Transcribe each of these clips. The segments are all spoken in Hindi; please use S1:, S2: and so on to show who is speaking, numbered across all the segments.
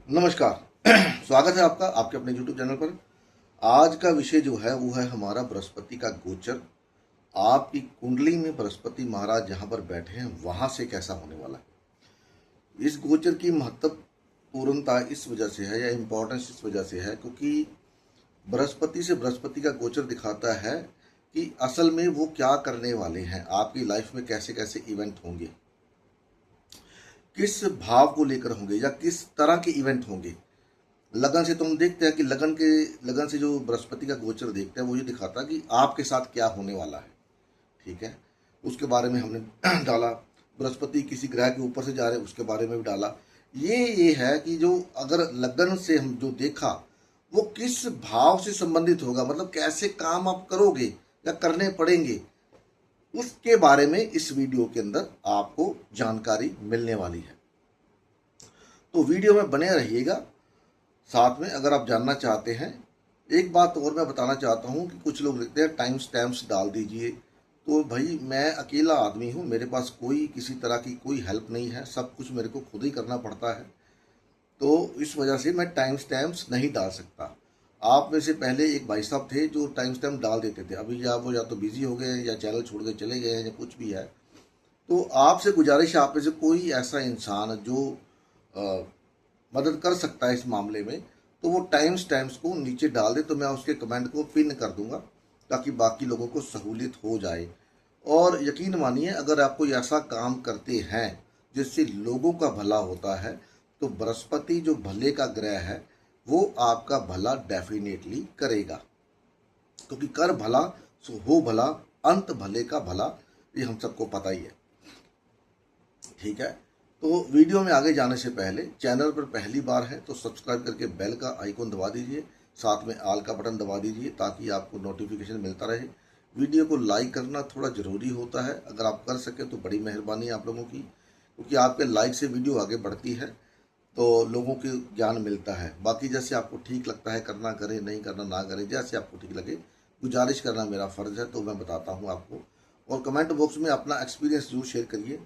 S1: नमस्कार। स्वागत है आपका आपके अपने YouTube चैनल पर। आज का विषय जो है वो है हमारा बृहस्पति का गोचर। आपकी कुंडली में बृहस्पति महाराज जहाँ पर बैठे हैं वहाँ से कैसा होने वाला है। इस गोचर की महत्वपूर्णता इस वजह से है या इम्पोर्टेंस इस वजह से है क्योंकि बृहस्पति से बृहस्पति का गोचर दिखाता है कि असल में वो क्या करने वाले हैं, आपकी लाइफ में कैसे कैसे इवेंट होंगे, किस भाव को लेकर होंगे या किस तरह के इवेंट होंगे। लगन से तो हम देखते हैं कि लगन से जो बृहस्पति का गोचर देखते हैं वो ये दिखाता है कि आपके साथ क्या होने वाला है। ठीक है, उसके बारे में हमने डाला। बृहस्पति किसी ग्रह के ऊपर से जा रहे उसके बारे में भी डाला। ये है कि जो अगर लगन से हम जो देखा वो किस भाव से संबंधित होगा, मतलब कैसे काम आप करोगे या करने पड़ेंगे, उसके बारे में इस वीडियो के अंदर आपको जानकारी मिलने वाली है। तो वीडियो में बने रहिएगा। साथ में अगर आप जानना चाहते हैं, एक बात और मैं बताना चाहता हूं कि कुछ लोग लिखते हैं टाइम स्टैम्प्स डाल दीजिए। तो भाई मैं अकेला आदमी हूं, मेरे पास कोई किसी तरह की कोई हेल्प नहीं है, सब कुछ मेरे को खुद ही करना पड़ता है। तो इस वजह से मैं टाइम स्टैम्प्स नहीं डाल सकता। आप में से पहले एक भाई साहब थे जो टाइम स्टैम्प डाल देते थे, अभी या वो या तो बिजी हो गए या चैनल छोड़ के चले गए या कुछ भी है। तो आपसे गुजारिश है, आप में से कोई ऐसा इंसान जो मदद कर सकता है इस मामले में, तो वो टाइम स्टैम्प्स को नीचे डाल दे, तो मैं उसके कमेंट को पिन कर दूंगा ताकि बाकी लोगों को सहूलियत हो जाए। और यकीन मानिए, अगर आप कोई ऐसा काम करते हैं जिससे लोगों का भला होता है तो बृहस्पति जो भले का ग्रह है वो आपका भला डेफिनेटली करेगा, क्योंकि कर भला सो हो भला, अंत भले का भला, ये हम सबको पता ही है। ठीक है, तो वीडियो में आगे जाने से पहले चैनल पर पहली बार है तो सब्सक्राइब करके बेल का आइकॉन दबा दीजिए, साथ में आल का बटन दबा दीजिए ताकि आपको नोटिफिकेशन मिलता रहे। वीडियो को लाइक करना थोड़ा ज़रूरी होता है, अगर आप कर सके तो बड़ी मेहरबानी आप लोगों की, क्योंकि आपके लाइक से वीडियो आगे बढ़ती है तो लोगों को ज्ञान मिलता है। बाकी जैसे आपको ठीक लगता है करना करें, नहीं करना ना करें, जैसे आपको ठीक लगे। गुजारिश करना मेरा फ़र्ज़ है तो मैं बताता हूँ आपको। और कमेंट बॉक्स में अपना एक्सपीरियंस जरूर शेयर करिए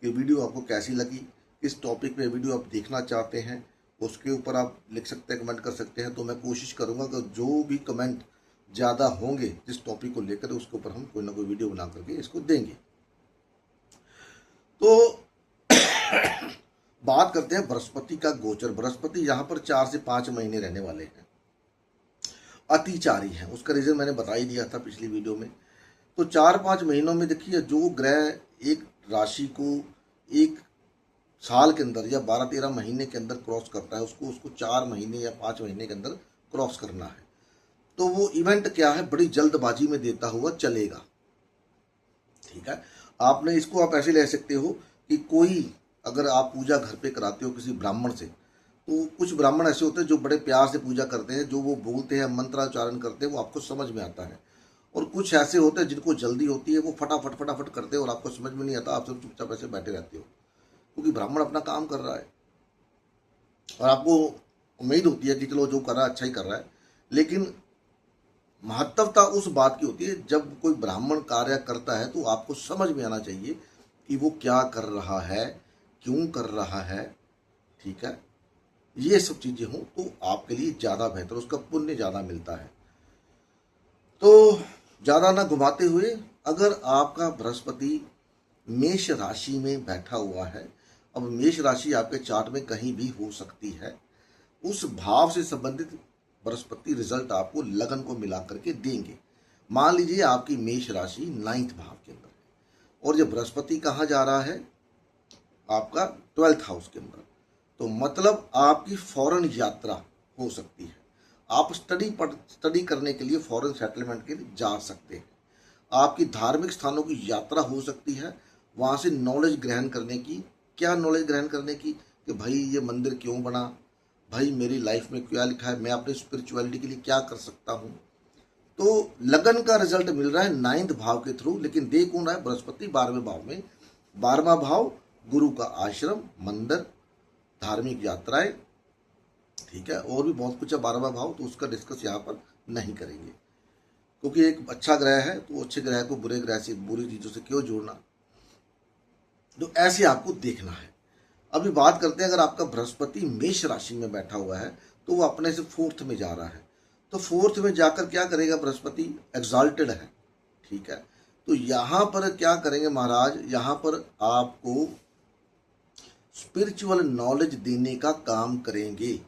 S1: कि वीडियो आपको कैसी लगी, किस टॉपिक पे वीडियो आप देखना चाहते हैं, उसके ऊपर आप लिख सकते हैं, कमेंट कर सकते हैं। तो मैं कोशिश करूंगा कि जो भी कमेंट ज़्यादा होंगे जिस टॉपिक को लेकर, उसके ऊपर हम कोई ना कोई वीडियो बना करके इसको देंगे। तो बात करते हैं बृहस्पति का गोचर। बृहस्पति यहाँ पर 4 से 5 महीने रहने वाले हैं, अतिचारी हैं। उसका रीज़न मैंने बता ही दिया था पिछली वीडियो में। तो 4-5 महीनों में देखिए, जो ग्रह एक राशि को एक साल के अंदर या 12-13 महीने के अंदर क्रॉस करता है, उसको 4 महीने या 5 महीने के अंदर क्रॉस करना है। तो वो इवेंट क्या है, बड़ी जल्दबाजी में देता हुआ चलेगा। ठीक है, आपने इसको आप ऐसे ले सकते हो कि कोई अगर आप पूजा घर पे कराते हो किसी ब्राह्मण से, तो कुछ ब्राह्मण ऐसे होते हैं जो बड़े प्यार से पूजा करते हैं, जो वो बोलते हैं मंत्राचारण करते हैं वो आपको समझ में आता है। और कुछ ऐसे होते हैं जिनको जल्दी होती है, वो फटाफट फटाफट करते हैं और आपको समझ में नहीं आता, आप सब चुपचाप ऐसे बैठे रहते हो, क्योंकि ब्राह्मण अपना काम कर रहा है और आपको उम्मीद होती है कि चलो जो कर रहा है अच्छा ही कर रहा है। लेकिन महत्वता उस बात की होती है, जब कोई ब्राह्मण कार्य करता है तो आपको समझ में आना चाहिए कि वो क्या कर रहा है, क्यों कर रहा है। ठीक है, ये सब चीज़ें हों तो आपके लिए ज़्यादा बेहतर, उसका पुण्य ज़्यादा मिलता है। तो ज़्यादा ना घुमाते हुए, अगर आपका बृहस्पति मेष राशि में बैठा हुआ है, अब मेष राशि आपके चार्ट में कहीं भी हो सकती है, उस भाव से संबंधित बृहस्पति रिजल्ट आपको लगन को मिला करके देंगे। मान लीजिए आपकी मेष राशि 9th भाव के अंदर है और ये बृहस्पति कहाँ जा रहा है, आपका 12th हाउस के अंदर। तो मतलब आपकी फॉरेन यात्रा हो सकती है, आप स्टडी करने के लिए फॉरेन सेटलमेंट के लिए जा सकते हैं। आपकी धार्मिक स्थानों की यात्रा हो सकती है, वहाँ से नॉलेज ग्रहण करने की। क्या नॉलेज ग्रहण करने की कि भाई ये मंदिर क्यों बना, भाई मेरी लाइफ में क्या लिखा है, मैं अपनी स्पिरिचुअलिटी के लिए क्या कर सकता हूँ। तो लगन का रिजल्ट मिल रहा है 9th भाव के थ्रू। लेकिन दे कौन रहा है, बृहस्पति 12वें भाव में। 12वां भाव गुरु का आश्रम, मंदिर, धार्मिक यात्राएं। ठीक है, और भी बहुत कुछ है 12वां भाव, तो उसका डिस्कस यहाँ पर नहीं करेंगे, क्योंकि एक अच्छा ग्रह है तो अच्छे ग्रह को बुरे ग्रह से, बुरी चीज़ों से क्यों जोड़ना। तो ऐसे आपको देखना है। अभी बात करते हैं, अगर आपका बृहस्पति मेष राशि में बैठा हुआ है तो वो अपने से फोर्थ में जा रहा है, तो फोर्थ में जाकर क्या करेगा बृहस्पति, एग्जाल्टेड है, ठीक है। तो यहाँ पर क्या करेंगे महाराज, यहाँ पर आपको स्पिरिचुअल नॉलेज देने का काम करेंगे।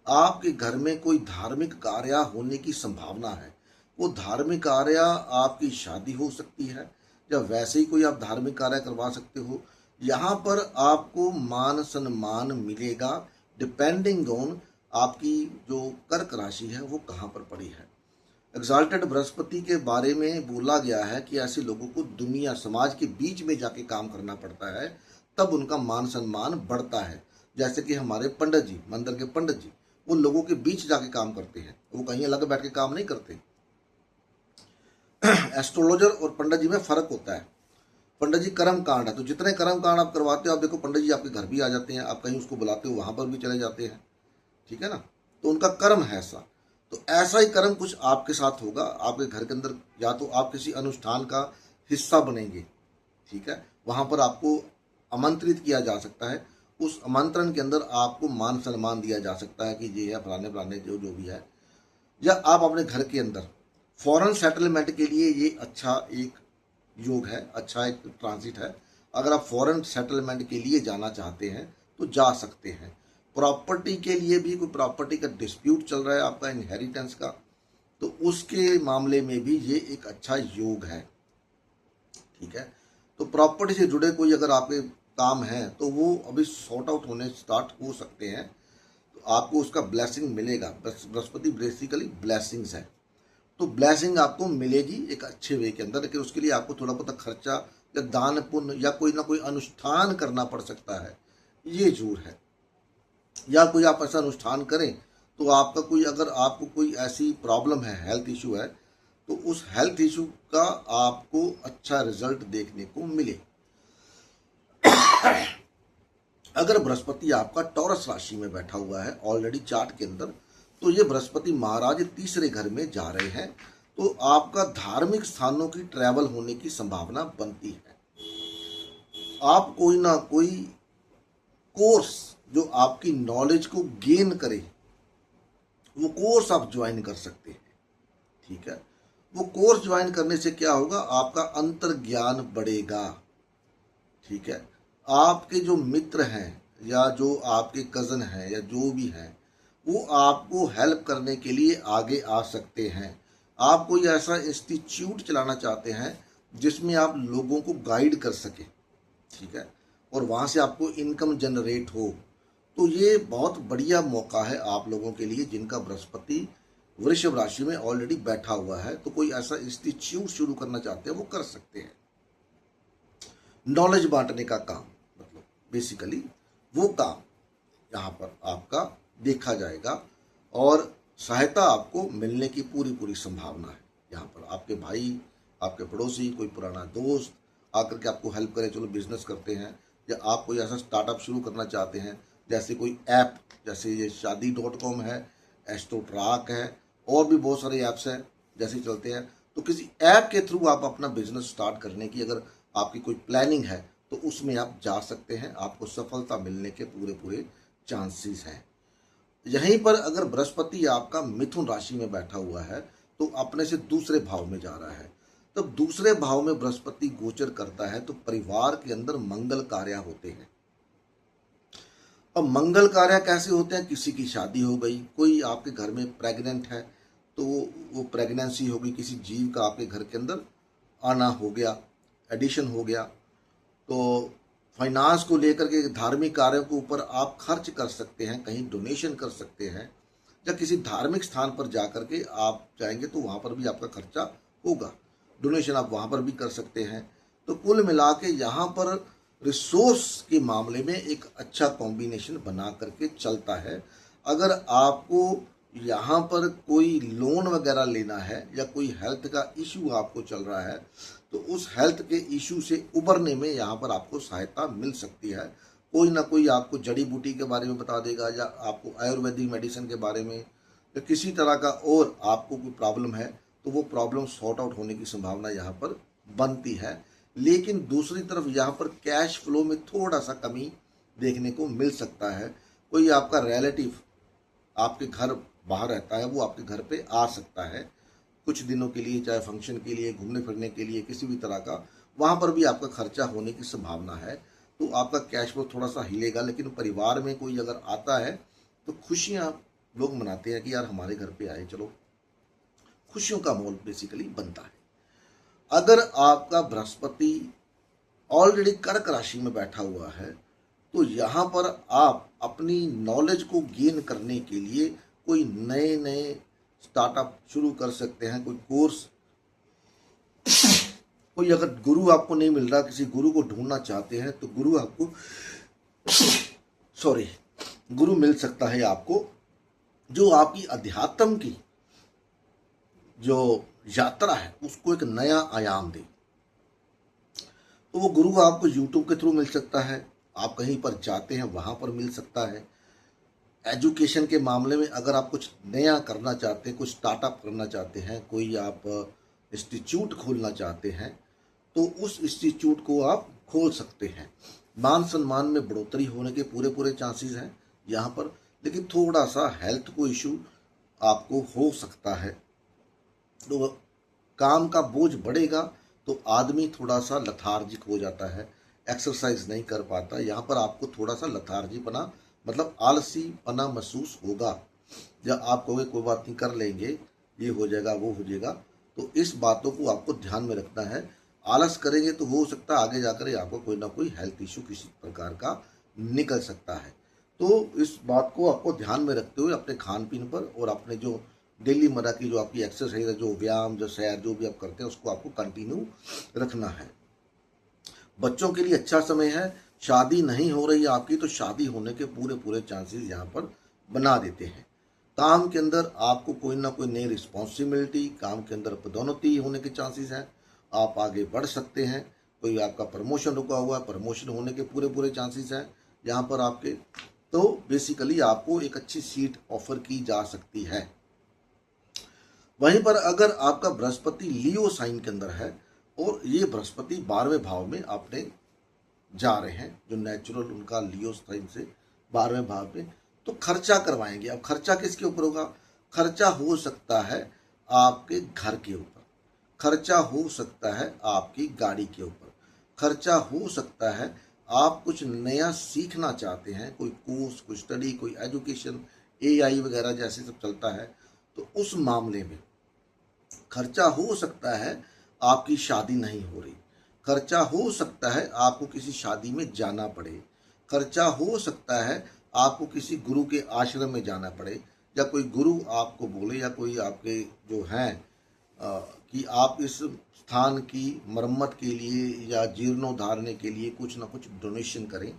S1: आपके घर में कोई धार्मिक कार्य होने की संभावना है, वो धार्मिक कार्य आपकी शादी हो सकती है या वैसे ही कोई आप धार्मिक कार्य करवा सकते हो। यहाँ पर आपको मान सम्मान मिलेगा, डिपेंडिंग ऑन आपकी जो कर्क राशि है वो कहाँ पर पड़ी है। एग्जाल्टेड बृहस्पति के बारे में बोला गया है कि ऐसे लोगों को दुनिया समाज के बीच में जाके काम करना पड़ता है, तब उनका मान सम्मान बढ़ता है। जैसे कि हमारे पंडित जी, मंदिर के पंडित जी, वो लोगों के बीच जाके काम करते हैं, वो कहीं अलग बैठ के काम नहीं करते। एस्ट्रोलॉजर और पंडित जी में फर्क होता है। पंडित जी कर्म कांड है, तो जितने कर्म कांड आप करवाते हो, आप देखो पंडित जी आपके घर भी आ जाते हैं, आप कहीं उसको बुलाते हो वहां पर भी चले जाते हैं, ठीक है ना। तो उनका कर्म है ऐसा। तो ऐसा ही कर्म कुछ आपके साथ होगा, आपके घर के अंदर या तो आप किसी अनुष्ठान का हिस्सा बनेंगे, ठीक है, वहां पर आपको आमंत्रित किया जा सकता है, उस आमंत्रण के अंदर आपको मान सम्मान दिया जा सकता है कि ये है फलाने फलाने जो जो भी है। या आप अपने घर के अंदर फॉरेन सेटलमेंट के लिए ये अच्छा एक योग है, अच्छा एक ट्रांजिट है। अगर आप फॉरेन सेटलमेंट के लिए जाना चाहते हैं तो जा सकते हैं। प्रॉपर्टी के लिए भी कोई प्रॉपर्टी का डिस्प्यूट चल रहा है आपका इनहेरिटेंस का, तो उसके मामले में भी ये एक अच्छा योग है, ठीक है। तो प्रॉपर्टी से जुड़े कोई अगर आपके काम है तो वो अभी सॉर्ट आउट होने स्टार्ट हो सकते हैं, तो आपको उसका ब्लेसिंग मिलेगा। बृहस्पति बेसिकली ब्लेसिंग्स है, तो ब्लेसिंग आपको मिलेगी एक अच्छे वे के अंदर, लेकिन उसके लिए आपको थोड़ा बहुत खर्चा या दान पुण्य या कोई ना कोई अनुष्ठान करना पड़ सकता है, ये जरूर है। या कोई आप ऐसा अनुष्ठान करें तो आपका कोई, अगर आपको कोई ऐसी प्रॉब्लम है, हेल्थ इशू है, तो उस हेल्थ इशू का आपको अच्छा रिजल्ट देखने को मिले। अगर बृहस्पति आपका टॉरस राशि में बैठा हुआ है ऑलरेडी चार्ट के अंदर, तो ये बृहस्पति महाराज तीसरे घर में जा रहे हैं, तो आपका धार्मिक स्थानों की ट्रैवल होने की संभावना बनती है। आप कोई ना कोई कोर्स जो आपकी नॉलेज को गेन करे, वो कोर्स आप ज्वाइन कर सकते हैं, ठीक है। वो कोर्स ज्वाइन करने से क्या होगा, आपका अंतर ज्ञान बढ़ेगा, ठीक है। आपके जो मित्र हैं या जो आपके कज़न हैं या जो भी हैं, वो आपको हेल्प करने के लिए आगे आ सकते हैं। आप कोई ऐसा इंस्टीट्यूट चलाना चाहते हैं जिसमें आप लोगों को गाइड कर सके, ठीक है, और वहाँ से आपको इनकम जनरेट हो, तो ये बहुत बढ़िया मौका है आप लोगों के लिए जिनका बृहस्पति वृषभ राशि में ऑलरेडी बैठा हुआ है। तो कोई ऐसा इंस्टीट्यूट शुरू करना चाहते हैं वो कर सकते हैं। नॉलेज बांटने का काम, मतलब बेसिकली वो काम यहाँ पर आपका देखा जाएगा, और सहायता आपको मिलने की पूरी पूरी संभावना है। यहाँ पर आपके भाई, आपके पड़ोसी, कोई पुराना दोस्त आकर के आपको हेल्प करे, चलो बिजनेस करते हैं, या आप कोई ऐसा स्टार्टअप शुरू करना चाहते हैं, जैसे कोई ऐप, जैसे ये शादी.com है, एस्ट्रोट्राक है, और भी बहुत सारे ऐप्स हैं जैसे चलते हैं। तो किसी ऐप के थ्रू आप अपना बिजनेस स्टार्ट करने की अगर आपकी कोई प्लानिंग है तो उसमें आप जा सकते हैं, आपको सफलता मिलने के पूरे पूरे चांसेस हैं। यहीं पर अगर बृहस्पति आपका मिथुन राशि में बैठा हुआ है तो अपने से दूसरे भाव में जा रहा है, तब दूसरे भाव में बृहस्पति गोचर करता है तो परिवार के अंदर मंगल कार्य होते हैं। अब मंगल कार्य कैसे होते हैं, किसी की शादी हो गई, कोई आपके घर में प्रेग्नेंट है तो वो प्रेगनेंसी होगी, किसी जीव का आपके घर के अंदर आना हो गया, एडिशन हो गया, तो फाइनेंस को लेकर के धार्मिक कार्यों के ऊपर आप खर्च कर सकते हैं, कहीं डोनेशन कर सकते हैं, या किसी धार्मिक स्थान पर जाकर के आप जाएंगे तो वहाँ पर भी आपका खर्चा होगा, डोनेशन आप वहाँ पर भी कर सकते हैं। तो कुल मिला के यहाँ पर रिसोर्स के मामले में एक अच्छा कॉम्बिनेशन बना करके चलता है। अगर आपको यहाँ पर कोई लोन वगैरह लेना है या कोई हेल्थ का इशू आपको चल रहा है, तो उस हेल्थ के इशू से उबरने में यहाँ पर आपको सहायता मिल सकती है। कोई ना कोई आपको जड़ी बूटी के बारे में बता देगा, या आपको आयुर्वेदिक मेडिसिन के बारे में, या किसी तरह का और आपको कोई प्रॉब्लम है तो वो प्रॉब्लम सॉर्ट आउट होने की संभावना यहाँ पर बनती है। लेकिन दूसरी तरफ यहाँ पर कैश फ्लो में थोड़ा सा कमी देखने को मिल सकता है। कोई आपका रिलेटिव आपके घर बाहर रहता है, वो आपके घर पे आ सकता है कुछ दिनों के लिए, चाहे फंक्शन के लिए, घूमने फिरने के लिए, किसी भी तरह का, वहाँ पर भी आपका खर्चा होने की संभावना है। तो आपका कैश फ्लो थोड़ा सा हिलेगा। लेकिन परिवार में कोई अगर आता है तो खुशियाँ लोग मनाते हैं कि यार हमारे घर पे आए, चलो, खुशियों का माहौल बेसिकली बनता है। अगर आपका बृहस्पति ऑलरेडी कर्क राशि में बैठा हुआ है तो यहाँ पर आप अपनी नॉलेज को गेन करने के लिए कोई नए नए स्टार्टअप शुरू कर सकते हैं, कोई कोर्स, कोई अगर गुरु आपको नहीं मिल रहा, किसी गुरु को ढूंढना चाहते हैं तो गुरु आपको गुरु मिल सकता है आपको, जो आपकी अध्यात्म की जो यात्रा है उसको एक नया आयाम दे। तो वो गुरु आपको यूट्यूब के थ्रू मिल सकता है, आप कहीं पर जाते हैं वहाँ पर मिल सकता है। एजुकेशन के मामले में अगर आप कुछ नया करना चाहते हैं, कुछ स्टार्टअप करना चाहते हैं, कोई आप इंस्टीट्यूट खोलना चाहते हैं तो उस इंस्टीट्यूट को आप खोल सकते हैं। मान सम्मान में बढ़ोतरी होने के पूरे चांसेस हैं यहाँ पर। लेकिन थोड़ा सा हेल्थ को इशू आपको हो सकता है, तो काम का बोझ बढ़ेगा तो आदमी थोड़ा सा लथार्जिक हो जाता है, एक्सरसाइज नहीं कर पाता। यहाँ पर आपको थोड़ा सा लथार्जीपना, मतलब आलसीपना महसूस होगा। जब आप कहोगे कोई बात नहीं, कर लेंगे, ये हो जाएगा, वो हो जाएगा, तो इस बातों को आपको ध्यान में रखना है। आलस करेंगे तो हो सकता है आगे जाकर आपको कोई ना कोई हेल्थ इशू किसी प्रकार का निकल सकता है। तो इस बात को आपको ध्यान में रखते हुए अपने खान पीन पर और अपने जो डेली मर्रा की जो आपकी एक्सरसाइज है, जो व्यायाम, जो सैर, जो भी आप करते हैं उसको आपको कंटिन्यू रखना है। बच्चों के लिए अच्छा समय है। शादी नहीं हो रही है आपकी तो शादी होने के पूरे चांसेस यहाँ पर बना देते हैं। काम के अंदर आपको कोई ना कोई नई रिस्पॉन्सिबिलिटी, काम के अंदर पदोन्नति होने के चांसेस हैं, आप आगे बढ़ सकते हैं। कोई आपका प्रमोशन रुका हुआ है, प्रमोशन होने के पूरे चांसेस हैं यहाँ पर आपके। तो बेसिकली आपको एक अच्छी सीट ऑफर की जा सकती है। वहीं पर अगर आपका बृहस्पति लियो साइन के अंदर है और ये बृहस्पति 12वें भाव में आपने जा रहे हैं, जो नेचुरल उनका लियो साइन से 12वें भाव में, तो खर्चा करवाएंगे। अब खर्चा किसके ऊपर होगा? खर्चा हो सकता है आपके घर के ऊपर, खर्चा हो सकता है आपकी गाड़ी के ऊपर, खर्चा हो सकता है आप कुछ नया सीखना चाहते हैं, कोई कोर्स, कोई स्टडी, कोई एजुकेशन, एआई वगैरह जैसे सब चलता है, तो उस मामले में खर्चा हो सकता है। आपकी शादी नहीं हो रही, खर्चा हो सकता है आपको किसी शादी में जाना पड़े, खर्चा हो सकता है आपको किसी गुरु के आश्रम में जाना पड़े, या कोई गुरु आपको बोले, या कोई आपके जो हैं कि आप इस स्थान की मरम्मत के लिए या जीर्णोद्धारने के लिए कुछ ना कुछ डोनेशन करें।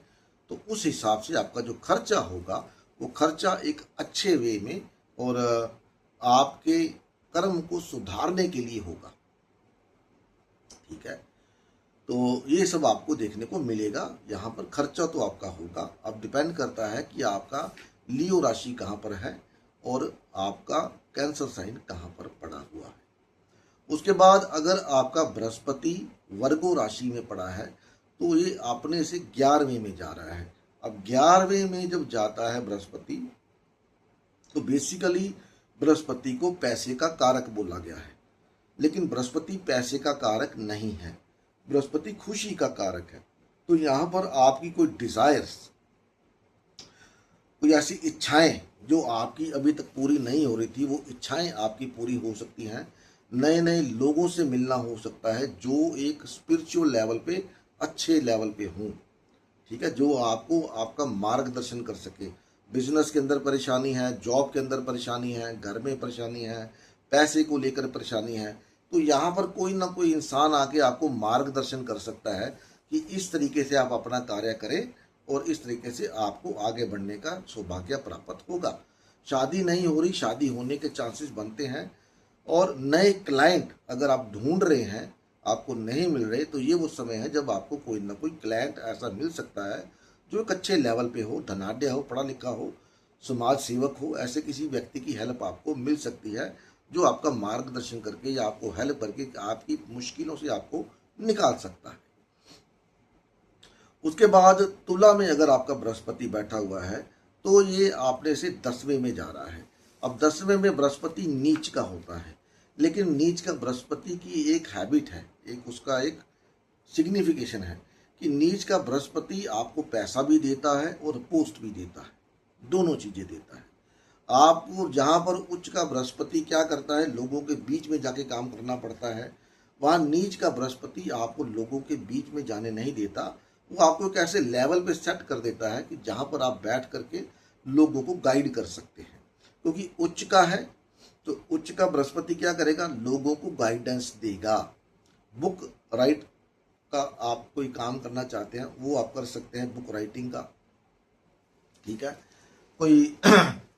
S1: तो उस हिसाब से आपका जो खर्चा होगा वो खर्चा एक अच्छे वे में और आपके कर्म को सुधारने के लिए होगा। ठीक है, तो ये सब आपको देखने को मिलेगा। यहाँ पर खर्चा तो आपका होगा। अब डिपेंड करता है कि आपका लियो राशि कहाँ पर है और आपका कैंसर साइन कहाँ पर पड़ा हुआ है। उसके बाद अगर आपका बृहस्पति वर्गो राशि में पड़ा है तो ये अपने से 11वें में जा रहा है। अब 11वें में जब जाता है बृहस्पति तो बेसिकली बृहस्पति को पैसे का कारक बोला गया है, लेकिन बृहस्पति पैसे का कारक नहीं है, बृहस्पति खुशी का कारक है। तो यहाँ पर आपकी कोई डिजायर्स, कोई ऐसी इच्छाएं जो आपकी अभी तक पूरी नहीं हो रही थी, वो इच्छाएं आपकी पूरी हो सकती हैं। नए नए लोगों से मिलना हो सकता है जो एक स्पिरिचुअल लेवल पे, अच्छे लेवल पे हों। ठीक है, जो आपको आपका मार्गदर्शन कर सके। बिजनेस के अंदर परेशानी है, जॉब के अंदर परेशानी है, घर में परेशानी है, पैसे को लेकर परेशानी है, तो यहाँ पर कोई ना कोई इंसान आके आपको मार्गदर्शन कर सकता है कि इस तरीके से आप अपना कार्य करें और इस तरीके से आपको आगे बढ़ने का सौभाग्य प्राप्त होगा। शादी नहीं हो रही, शादी होने के चांसेस बनते हैं। और नए क्लाइंट अगर आप ढूंढ रहे हैं, आपको नहीं मिल रहे, तो ये वो समय है जब आपको कोई ना कोई क्लाइंट ऐसा मिल सकता है जो एक अच्छे लेवल पे हो, धनाढ्य हो, पढ़ा लिखा हो, समाज सेवक हो। ऐसे किसी व्यक्ति की हेल्प आपको मिल सकती है जो आपका मार्गदर्शन करके या आपको हेल्प करके आपकी मुश्किलों से आपको निकाल सकता है। उसके बाद तुला में अगर आपका बृहस्पति बैठा हुआ है तो ये आपने से 10वें में जा रहा है। अब 10वें में बृहस्पति नीच का होता है, लेकिन नीच का बृहस्पति की एक हैबिट है, एक उसका एक सिग्निफिकेशन है कि नीच का बृहस्पति आपको पैसा भी देता है और पोस्ट भी देता है, दोनों चीज़ें देता है। आपको जहाँ पर उच्च का बृहस्पति क्या करता है, लोगों के बीच में जाके काम करना पड़ता है, वहाँ नीच का बृहस्पति आपको लोगों के बीच में जाने नहीं देता। वो आपको एक ऐसे लेवल पे सेट कर देता है कि जहाँ पर आप बैठ करके लोगों को गाइड कर सकते हैं, क्योंकि उच्च का है तो उच्च का बृहस्पति क्या करेगा, लोगों को गाइडेंस देगा। बुक राइट का आप कोई काम करना चाहते हैं वो आप कर सकते हैं, बुक राइटिंग का, ठीक है। कोई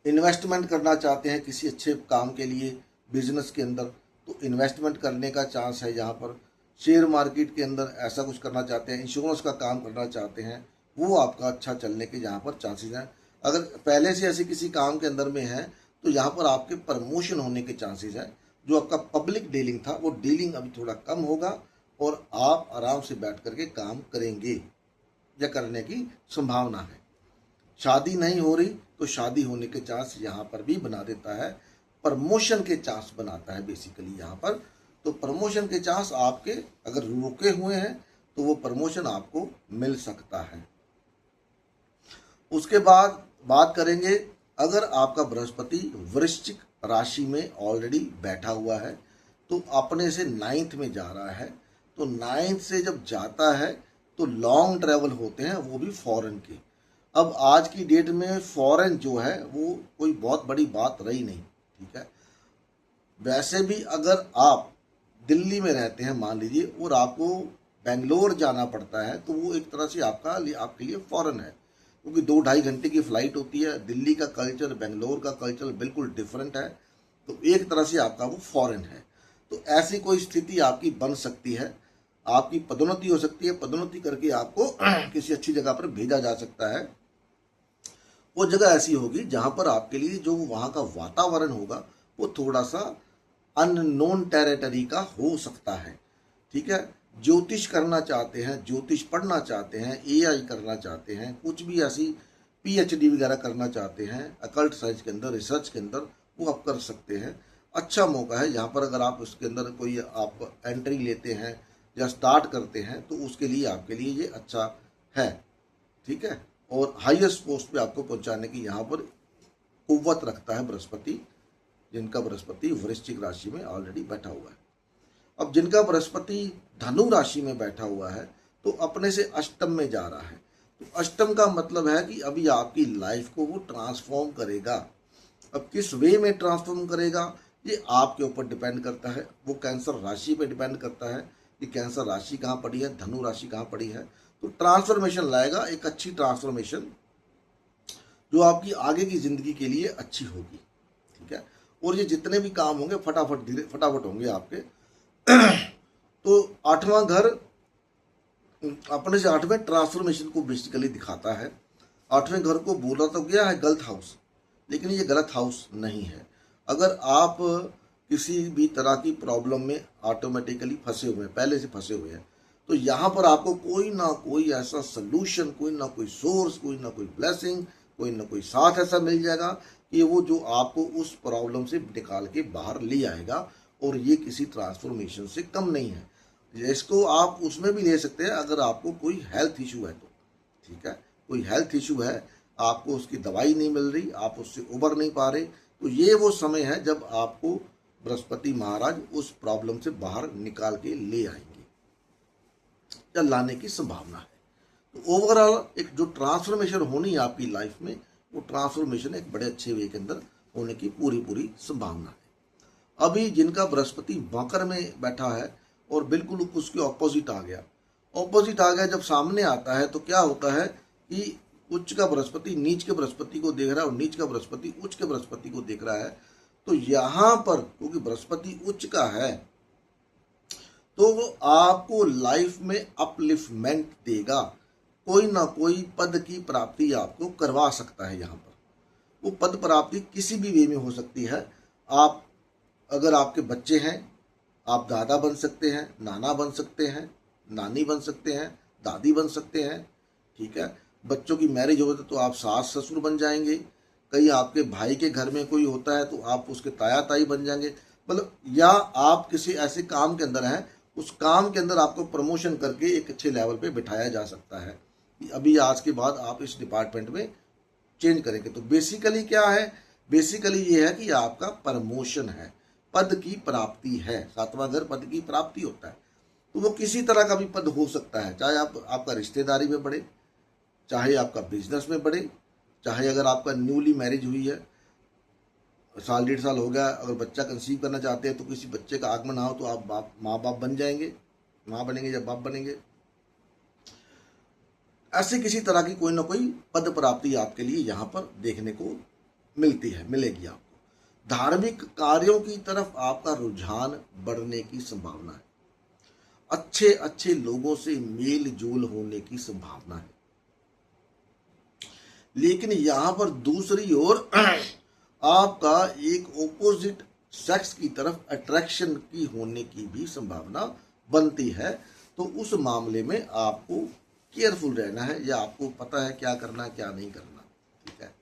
S1: इन्वेस्टमेंट करना चाहते हैं किसी अच्छे काम के लिए बिजनेस के अंदर, तो इन्वेस्टमेंट करने का चांस है यहाँ पर। शेयर मार्केट के अंदर ऐसा कुछ करना चाहते हैं, इंश्योरेंस का काम करना चाहते हैं, वो आपका अच्छा चलने के यहाँ पर चांसेस हैं। अगर पहले से ऐसे किसी काम के अंदर में है तो यहाँ पर आपके प्रमोशन होने के चांसेस हैं। जो आपका पब्लिक डीलिंग था वो डीलिंग अभी थोड़ा कम होगा और आप आराम से बैठ करके काम करेंगे या करने की संभावना है। शादी नहीं हो रही तो शादी होने के चांस यहाँ पर भी बना देता है, प्रमोशन के चांस बनाता है बेसिकली यहाँ पर। तो प्रमोशन के चांस आपके अगर रुके हुए हैं तो वो प्रमोशन आपको मिल सकता है। उसके बाद बात करेंगे, अगर आपका बृहस्पति वृश्चिक राशि में ऑलरेडी बैठा हुआ है तो अपने से 9th में जा रहा है, तो 9th से जब जाता है तो लॉन्ग ट्रैवल होते हैं, वो भी फॉरेन के। अब आज की डेट में फॉरेन जो है वो कोई बहुत बड़ी बात रही नहीं, ठीक है। वैसे भी अगर आप दिल्ली में रहते हैं मान लीजिए और आपको बेंगलोर जाना पड़ता है तो वो एक तरह से आपके लिए फॉरेन है, क्योंकि 2-2.5 घंटे की फ़्लाइट होती है। दिल्ली का कल्चर बेंगलोर का कल्चर बिल्कुल डिफरेंट है, तो एक तरह से आपका वो फॉरेन है। तो ऐसी कोई स्थिति आपकी बन सकती है, आपकी पदोन्नति हो सकती है, पदोन्नति करके आपको किसी अच्छी जगह पर भेजा जा सकता है। वो जगह ऐसी होगी जहाँ पर आपके लिए जो वहाँ का वातावरण होगा वो थोड़ा सा अननोन टेरिटरी का हो सकता है, ठीक है। ज्योतिष करना चाहते हैं, ज्योतिष पढ़ना चाहते हैं, एआई करना चाहते हैं, कुछ भी ऐसी पीएचडी वगैरह करना चाहते हैं अकल्ट साइंस के अंदर, रिसर्च के अंदर, वो आप कर सकते हैं। अच्छा मौका है यहाँ पर। अगर आप उसके अंदर कोई आप एंट्री लेते हैं या स्टार्ट करते हैं तो उसके लिए आपके लिए ये अच्छा है, ठीक है। और हाईएस्ट पोस्ट पे आपको पहुंचाने की यहाँ पर कुव्वत रखता है बृहस्पति, जिनका बृहस्पति वृश्चिक राशि में ऑलरेडी बैठा हुआ है। अब जिनका बृहस्पति धनु राशि में बैठा हुआ है तो अपने से अष्टम में जा रहा है, तो अष्टम का मतलब है कि अभी आपकी लाइफ को वो ट्रांसफॉर्म करेगा। अब किस वे में ट्रांसफॉर्म करेगा ये आपके ऊपर डिपेंड करता है, वो कैंसर राशि पे डिपेंड करता है कि कैंसर राशि कहाँ पड़ी है, धनु राशि कहाँ पड़ी है। तो ट्रांसफॉर्मेशन लाएगा, एक अच्छी ट्रांसफॉर्मेशन जो आपकी आगे की जिंदगी के लिए अच्छी होगी, ठीक है। और ये जितने भी काम होंगे फटाफट होंगे आपके। तो 8वां घर अपने से 8वें ट्रांसफॉर्मेशन को बेसिकली दिखाता है। 8वें घर को बोला तो गया है गलत हाउस, लेकिन ये गलत हाउस नहीं है। अगर आप किसी भी तरह की प्रॉब्लम में ऑटोमेटिकली फंसे हुए हैं, पहले से फंसे हुए हैं, तो यहाँ पर आपको कोई ना कोई ऐसा सलूशन, कोई ना कोई सोर्स, कोई ना कोई ब्लेसिंग, कोई ना कोई साथ ऐसा मिल जाएगा कि वो जो आपको उस प्रॉब्लम से निकाल के बाहर ले आएगा। और ये किसी ट्रांसफॉर्मेशन से कम नहीं है। इसको आप उसमें भी ले सकते हैं अगर आपको कोई हेल्थ इशू है तो, ठीक है। कोई हेल्थ इशू है, आपको उसकी दवाई नहीं मिल रही, आप उससे उबर नहीं पा रहे, तो ये वो समय है जब आपको बृहस्पति महाराज उस प्रॉब्लम से बाहर निकाल के ले आएंगे या लाने की संभावना है। तो ओवरऑल एक जो ट्रांसफॉर्मेशन होनी है आपकी लाइफ में, वो ट्रांसफॉर्मेशन एक बड़े अच्छे वे के अंदर होने की पूरी संभावना है। अभी जिनका बृहस्पति मकर में बैठा है और बिल्कुल उसके ऑपोजिट आ गया, जब सामने आता है तो क्या होता है कि उच्च का बृहस्पति नीच के बृहस्पति को देख रहा है और नीच का बृहस्पति उच्च के बृहस्पति को देख रहा है। तो यहाँ पर क्योंकि बृहस्पति उच्च का है तो वो आपको लाइफ में अपलिफ्टमेंट देगा, कोई ना कोई पद की प्राप्ति आपको करवा सकता है। यहाँ पर वो पद प्राप्ति किसी भी वे में हो सकती है। आप अगर आपके बच्चे हैं, आप दादा बन सकते हैं, नाना बन सकते हैं, नानी बन सकते हैं, दादी बन सकते हैं, ठीक है। बच्चों की मैरिज हो तो आप सास ससुर बन जाएंगे। कहीं आपके भाई के घर में कोई होता है तो आप उसके ताया ताई बन जाएंगे, मतलब, या आप किसी ऐसे काम के अंदर हैं, उस काम के अंदर आपको प्रमोशन करके एक अच्छे लेवल पे बिठाया जा सकता है कि अभी आज के बाद आप इस डिपार्टमेंट में चेंज करेंगे। तो बेसिकली क्या है, बेसिकली ये है कि आपका प्रमोशन है, पद की प्राप्ति है। सातवां घर पद की प्राप्ति होता है, तो वो किसी तरह का भी पद हो सकता है, चाहे आपका रिश्तेदारी में बढ़े, चाहे आपका बिजनेस में बढ़े, चाहे अगर आपका न्यूली मैरिज हुई है, साल डेढ़ साल हो गया, अगर बच्चा कंसीव करना चाहते हैं तो किसी बच्चे का आगमन हो तो आप माँ बाप बन जाएंगे, माँ बनेंगे या बाप बनेंगे। ऐसे किसी तरह की कोई ना कोई पद प्राप्ति आपके लिए यहाँ पर देखने को मिलती है, मिलेगी आपको। धार्मिक कार्यों की तरफ आपका रुझान बढ़ने की संभावना है। अच्छे अच्छे लोगों से मेल जोल होने की संभावना है। लेकिन यहां पर दूसरी ओर आपका एक ओपोजिट सेक्स की तरफ अट्रैक्शन की होने की भी संभावना बनती है। तो उस मामले में आपको केयरफुल रहना है, या आपको पता है क्या करना है क्या नहीं करना, ठीक है।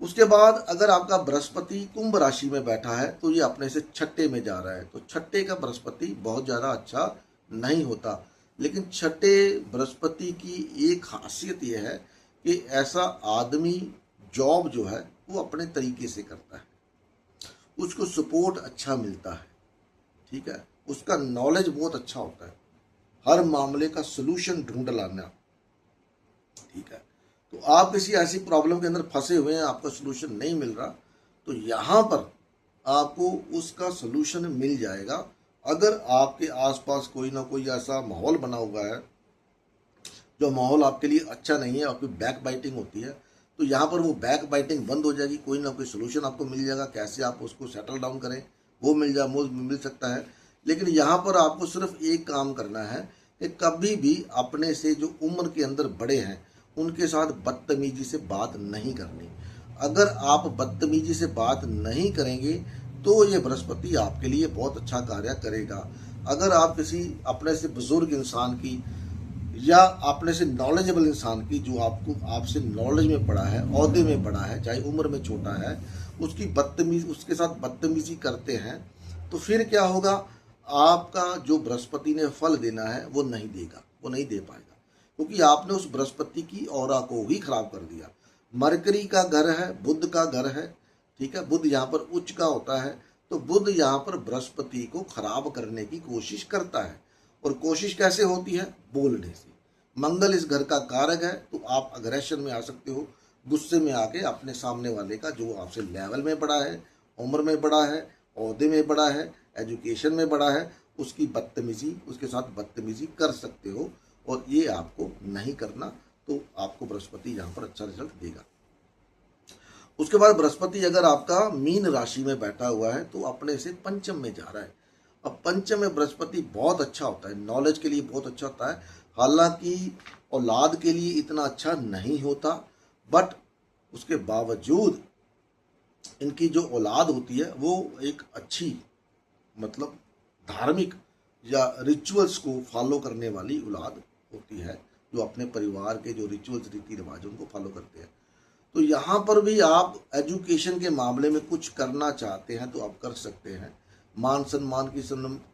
S1: उसके बाद अगर आपका बृहस्पति कुंभ राशि में बैठा है तो ये अपने से छठे में जा रहा है, तो छठे का बृहस्पति बहुत ज़्यादा अच्छा नहीं होता। लेकिन छठे बृहस्पति की एक खासियत यह है कि ऐसा आदमी जॉब जो है वो अपने तरीके से करता है, उसको सपोर्ट अच्छा मिलता है, ठीक है, उसका नॉलेज बहुत अच्छा होता है, हर मामले का सलूशन ढूंढ लाना, ठीक है। तो आप किसी ऐसी प्रॉब्लम के अंदर फंसे हुए हैं, आपका सलूशन नहीं मिल रहा, तो यहाँ पर आपको उसका सलूशन मिल जाएगा। अगर आपके आसपास कोई ना कोई ऐसा माहौल बना हुआ है जो माहौल आपके लिए अच्छा नहीं है, आपकी बैक बाइटिंग होती है, तो यहाँ पर वो बैक बाइटिंग बंद हो जाएगी, कोई ना कोई सोल्यूशन आपको मिल जाएगा, कैसे आप उसको सेटल डाउन करें वो मिल सकता है। लेकिन यहाँ पर आपको सिर्फ एक काम करना है कि कभी भी अपने से जो उम्र के अंदर बड़े हैं उनके साथ बदतमीजी से बात नहीं करनी। अगर आप बदतमीजी से बात नहीं करेंगे तो ये बृहस्पति आपके लिए बहुत अच्छा कार्य करेगा। अगर आप किसी अपने से बुजुर्ग इंसान की या अपने से नॉलेजेबल इंसान की, जो आपको आपसे नॉलेज में पड़ा है, ओहदे में पड़ा है, चाहे उम्र में छोटा है, उसके साथ बदतमीजी करते हैं, तो फिर क्या होगा, आपका जो बृहस्पति ने फल देना है वो नहीं देगा, वो नहीं दे पाएगा, क्योंकि आपने उस बृहस्पति की ऑरा को ही खराब कर दिया। मरकरी का घर है, बुध का घर है, ठीक है, बुध यहाँ पर उच्च का होता है, तो बुध यहाँ पर बृहस्पति को खराब करने की कोशिश करता है। और कोशिश कैसे होती है, बोलने से। मंगल इस घर का कारक है, तो आप अग्रेशन में आ सकते हो, गुस्से में आके अपने सामने वाले का, जो आपसे लेवल में बड़ा है, उम्र में बड़ा है, ओहदे में बड़ा है, एजुकेशन में बड़ा है, उसके साथ बदतमीजी कर सकते हो, और ये आपको नहीं करना। तो आपको बृहस्पति यहाँ पर अच्छा रिजल्ट देगा। उसके बाद बृहस्पति अगर आपका मीन राशि में बैठा हुआ है तो अपने से पंचम में जा रहा है। अब पंचम में बृहस्पति बहुत अच्छा होता है, नॉलेज के लिए बहुत अच्छा होता है, हालांकि औलाद के लिए इतना अच्छा नहीं होता, बट उसके बावजूद इनकी जो औलाद होती है वो एक अच्छी, मतलब धार्मिक या रिचुअल्स को फॉलो करने वाली औलाद होती है, जो अपने परिवार के जो रिचुअल्स रीति रिवाज उनको फॉलो करते हैं। तो यहाँ पर भी आप एजुकेशन के मामले में कुछ करना चाहते हैं तो आप कर सकते हैं। मान सम्मान की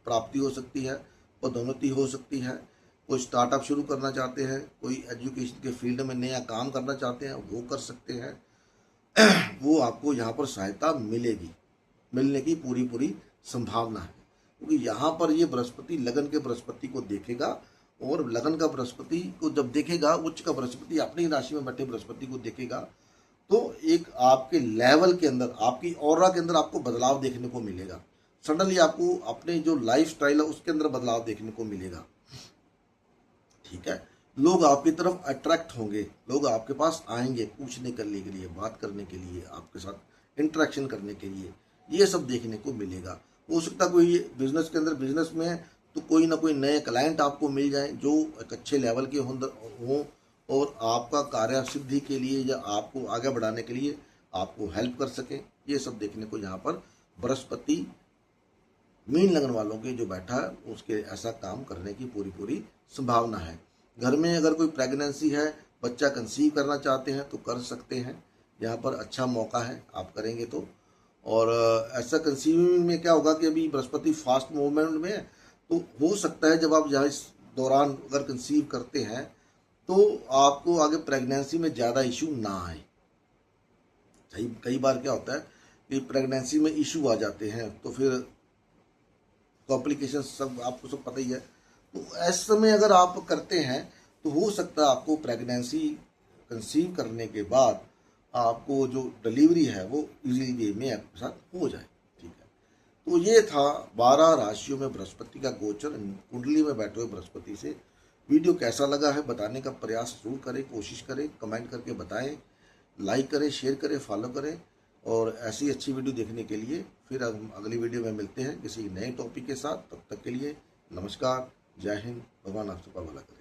S1: प्राप्ति हो सकती है, पदोन्नति हो सकती है, कोई स्टार्टअप शुरू करना चाहते हैं, कोई एजुकेशन के फील्ड में नया काम करना चाहते हैं वो कर सकते हैं। वो आपको यहाँ पर सहायता मिलेगी, मिलने की पूरी संभावना है, क्योंकि यहाँ पर ये बृहस्पति लगन के बृहस्पति को देखेगा, और लगन का बृहस्पति को जब देखेगा, उच्च का बृहस्पति अपनी राशि में बैठे बृहस्पति को देखेगा, तो एक आपके लेवल के अंदर, आपकी ऑरा के अंदर आपको बदलाव देखने को मिलेगा। सडनली आपको अपने जो लाइफ स्टाइल है उसके अंदर बदलाव देखने को मिलेगा, ठीक है। लोग आपकी तरफ अट्रैक्ट होंगे, लोग आपके पास आएंगे पूछने करने के लिए, बात करने के लिए, आपके साथ इंटरेक्शन करने के लिए, ये सब देखने को मिलेगा। हो सकता कोई बिजनेस के अंदर बिजनेस में तो कोई ना कोई नए क्लाइंट आपको मिल जाए जो एक अच्छे लेवल के हों, और आपका कार्य सिद्धि के लिए या आपको आगे बढ़ाने के लिए आपको हेल्प कर सकें। ये सब देखने को यहाँ पर बृहस्पति मीन लगन वालों के जो बैठा है उसके ऐसा काम करने की पूरी संभावना है। घर में अगर कोई प्रेगनेंसी है, बच्चा कंसीव करना चाहते हैं तो कर सकते हैं, यहाँ पर अच्छा मौका है आप करेंगे तो। और ऐसा कंसीविंग में क्या होगा कि अभी बृहस्पति फास्ट मूवमेंट में है, तो हो सकता है जब आप यहाँ इस दौरान अगर कंसीव करते हैं तो आपको आगे प्रेगनेंसी में ज़्यादा इशू ना आए। कई बार क्या होता है कि प्रेगनेंसी में इशू आ जाते हैं तो फिर कॉम्प्लिकेशन सब आपको सब पता ही है। तो ऐसे समय अगर आप करते हैं तो हो सकता है आपको प्रेगनेंसी कंसीव करने के बाद आपको जो डिलीवरी है वो इजीली वे में आपके साथ हो जाए। ठीक है, तो ये था 12 राशियों में बृहस्पति का गोचर, कुंडली में बैठे हुए बृहस्पति से। वीडियो कैसा लगा है बताने का प्रयास जरूर करें, कोशिश करें, कमेंट करके बताएं, लाइक करें, शेयर करें, फॉलो करें। और ऐसी अच्छी वीडियो देखने के लिए फिर हम अगली वीडियो में मिलते हैं किसी नए टॉपिक के साथ। तब तक के लिए नमस्कार, जय हिंद, भगवान आप सबका भला करें।